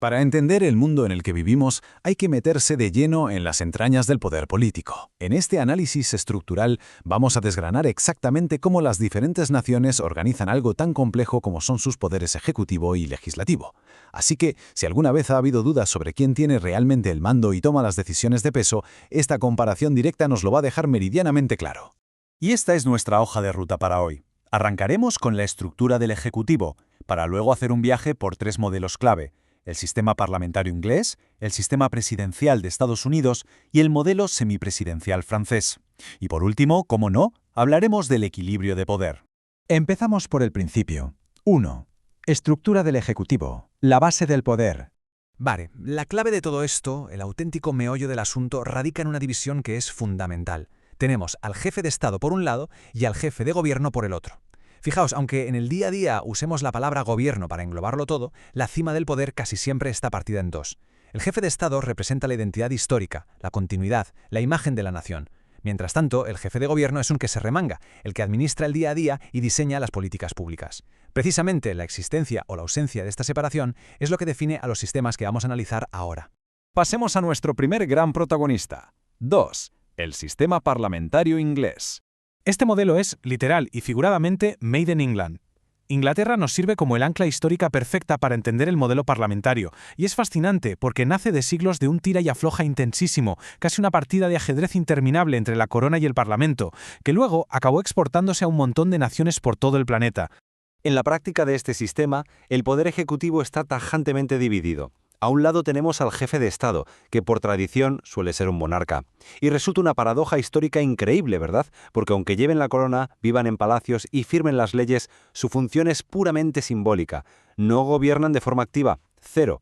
Para entender el mundo en el que vivimos, hay que meterse de lleno en las entrañas del poder político. En este análisis estructural vamos a desgranar exactamente cómo las diferentes naciones organizan algo tan complejo como son sus poderes ejecutivo y legislativo. Así que, si alguna vez ha habido dudas sobre quién tiene realmente el mando y toma las decisiones de peso, esta comparación directa nos lo va a dejar meridianamente claro. Y esta es nuestra hoja de ruta para hoy. Arrancaremos con la estructura del Ejecutivo, para luego hacer un viaje por tres modelos clave: el sistema parlamentario inglés, el sistema presidencial de Estados Unidos y el modelo semipresidencial francés. Y por último, como no, hablaremos del equilibrio de poder. Empezamos por el principio. 1. Estructura del Ejecutivo, la base del poder. Vale, la clave de todo esto, el auténtico meollo del asunto, radica en una división que es fundamental. Tenemos al jefe de Estado por un lado y al jefe de gobierno por el otro. Fijaos, aunque en el día a día usemos la palabra gobierno para englobarlo todo, la cima del poder casi siempre está partida en dos. El jefe de Estado representa la identidad histórica, la continuidad, la imagen de la nación. Mientras tanto, el jefe de gobierno es un que se remanga, el que administra el día a día y diseña las políticas públicas. Precisamente la existencia o la ausencia de esta separación es lo que define a los sistemas que vamos a analizar ahora. Pasemos a nuestro primer gran protagonista. 2. El sistema parlamentario inglés. Este modelo es, literal y figuradamente, Made in England. Inglaterra nos sirve como el ancla histórica perfecta para entender el modelo parlamentario, y es fascinante porque nace de siglos de un tira y afloja intensísimo, casi una partida de ajedrez interminable entre la corona y el parlamento, que luego acabó exportándose a un montón de naciones por todo el planeta. En la práctica de este sistema, el poder ejecutivo está tajantemente dividido. A un lado tenemos al jefe de Estado, que por tradición suele ser un monarca. Y resulta una paradoja histórica increíble, ¿verdad? Porque aunque lleven la corona, vivan en palacios y firmen las leyes, su función es puramente simbólica. No gobiernan de forma activa, cero.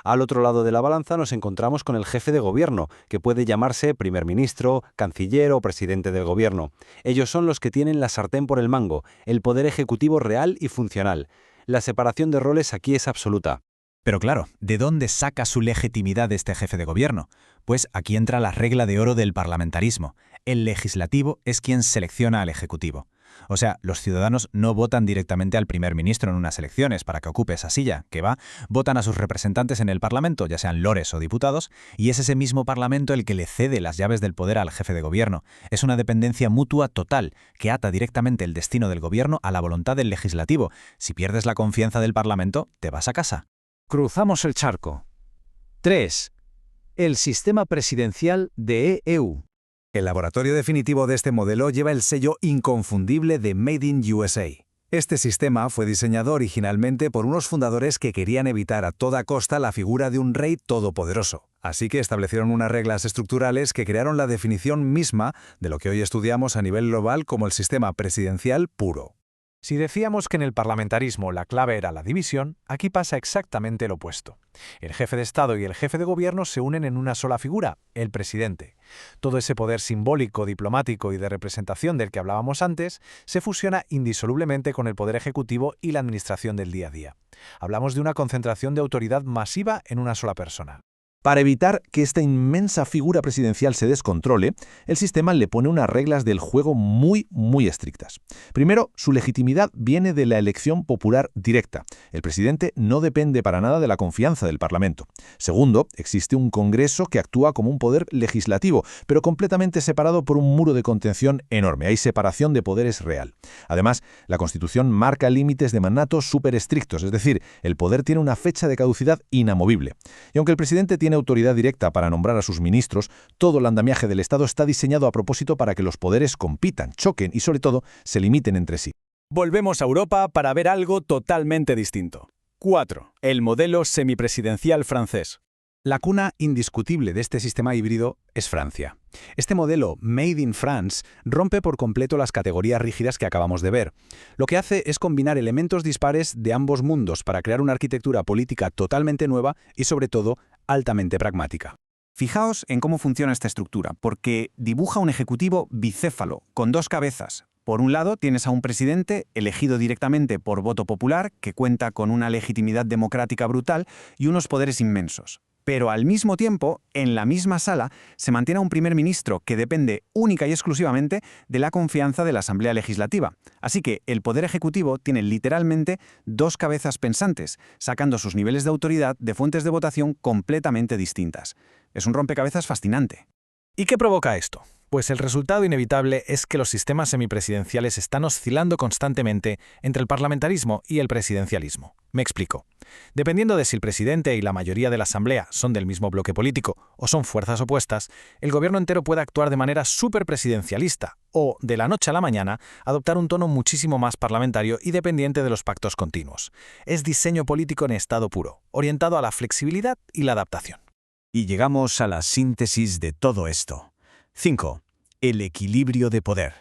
Al otro lado de la balanza nos encontramos con el jefe de gobierno, que puede llamarse primer ministro, canciller o presidente del gobierno. Ellos son los que tienen la sartén por el mango, el poder ejecutivo real y funcional. La separación de roles aquí es absoluta. Pero claro, ¿de dónde saca su legitimidad este jefe de gobierno? Pues aquí entra la regla de oro del parlamentarismo. El legislativo es quien selecciona al ejecutivo. O sea, los ciudadanos no votan directamente al primer ministro en unas elecciones para que ocupe esa silla, votan a sus representantes en el Parlamento, ya sean lores o diputados, y es ese mismo Parlamento el que le cede las llaves del poder al jefe de gobierno. Es una dependencia mutua total, que ata directamente el destino del gobierno a la voluntad del legislativo. Si pierdes la confianza del Parlamento, te vas a casa. Cruzamos el charco. 3. El sistema presidencial de EU. El laboratorio definitivo de este modelo lleva el sello inconfundible de Made in USA. Este sistema fue diseñado originalmente por unos fundadores que querían evitar a toda costa la figura de un rey todopoderoso. Así que establecieron unas reglas estructurales que crearon la definición misma de lo que hoy estudiamos a nivel global como el sistema presidencial puro. Si decíamos que en el parlamentarismo la clave era la división, aquí pasa exactamente lo opuesto. El jefe de Estado y el jefe de gobierno se unen en una sola figura, el presidente. Todo ese poder simbólico, diplomático y de representación del que hablábamos antes se fusiona indisolublemente con el poder ejecutivo y la administración del día a día. Hablamos de una concentración de autoridad masiva en una sola persona. Para evitar que esta inmensa figura presidencial se descontrole, el sistema le pone unas reglas del juego muy estrictas. Primero, su legitimidad viene de la elección popular directa. El presidente no depende para nada de la confianza del Parlamento. Segundo, existe un Congreso que actúa como un poder legislativo, pero completamente separado por un muro de contención enorme. Hay separación de poderes real. Además, la Constitución marca límites de mandato súper estrictos, es decir, el poder tiene una fecha de caducidad inamovible. Y aunque el presidente tiene autoridad directa para nombrar a sus ministros, todo el andamiaje del Estado está diseñado a propósito para que los poderes compitan, choquen y, sobre todo, se limiten entre sí. Volvemos a Europa para ver algo totalmente distinto. 4. El modelo semipresidencial francés. La cuna indiscutible de este sistema híbrido es Francia. Este modelo Made in France rompe por completo las categorías rígidas que acabamos de ver. Lo que hace es combinar elementos dispares de ambos mundos para crear una arquitectura política totalmente nueva y, sobre todo, altamente pragmática. Fijaos en cómo funciona esta estructura, porque dibuja un ejecutivo bicéfalo, con dos cabezas. Por un lado, tienes a un presidente elegido directamente por voto popular, que cuenta con una legitimidad democrática brutal y unos poderes inmensos. Pero al mismo tiempo, en la misma sala, se mantiene a un primer ministro que depende única y exclusivamente de la confianza de la Asamblea Legislativa. Así que el Poder Ejecutivo tiene literalmente dos cabezas pensantes, sacando sus niveles de autoridad de fuentes de votación completamente distintas. Es un rompecabezas fascinante. ¿Y qué provoca esto? Pues el resultado inevitable es que los sistemas semipresidenciales están oscilando constantemente entre el parlamentarismo y el presidencialismo. Me explico. Dependiendo de si el presidente y la mayoría de la Asamblea son del mismo bloque político o son fuerzas opuestas, el gobierno entero puede actuar de manera superpresidencialista o, de la noche a la mañana, adoptar un tono muchísimo más parlamentario y dependiente de los pactos continuos. Es diseño político en estado puro, orientado a la flexibilidad y la adaptación. Y llegamos a la síntesis de todo esto. 5. El equilibrio de poder.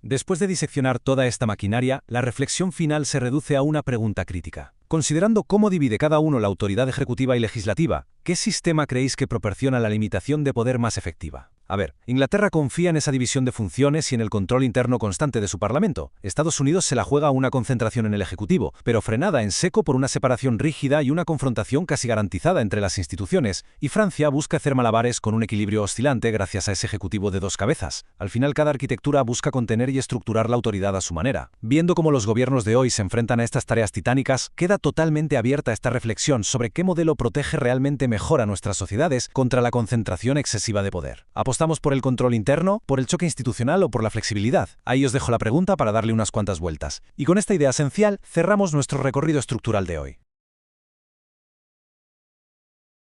Después de diseccionar toda esta maquinaria, la reflexión final se reduce a una pregunta crítica. Considerando cómo divide cada uno la autoridad ejecutiva y legislativa, ¿qué sistema creéis que proporciona la limitación de poder más efectiva? A ver, Inglaterra confía en esa división de funciones y en el control interno constante de su Parlamento. Estados Unidos se la juega a una concentración en el Ejecutivo, pero frenada en seco por una separación rígida y una confrontación casi garantizada entre las instituciones. Y Francia busca hacer malabares con un equilibrio oscilante gracias a ese Ejecutivo de dos cabezas. Al final, cada arquitectura busca contener y estructurar la autoridad a su manera. Viendo cómo los gobiernos de hoy se enfrentan a estas tareas titánicas, queda totalmente abierta esta reflexión sobre qué modelo protege realmente mejor a nuestras sociedades contra la concentración excesiva de poder. ¿Apostamos por el control interno, por el choque institucional o por la flexibilidad? Ahí os dejo la pregunta para darle unas cuantas vueltas. Y con esta idea esencial cerramos nuestro recorrido estructural de hoy.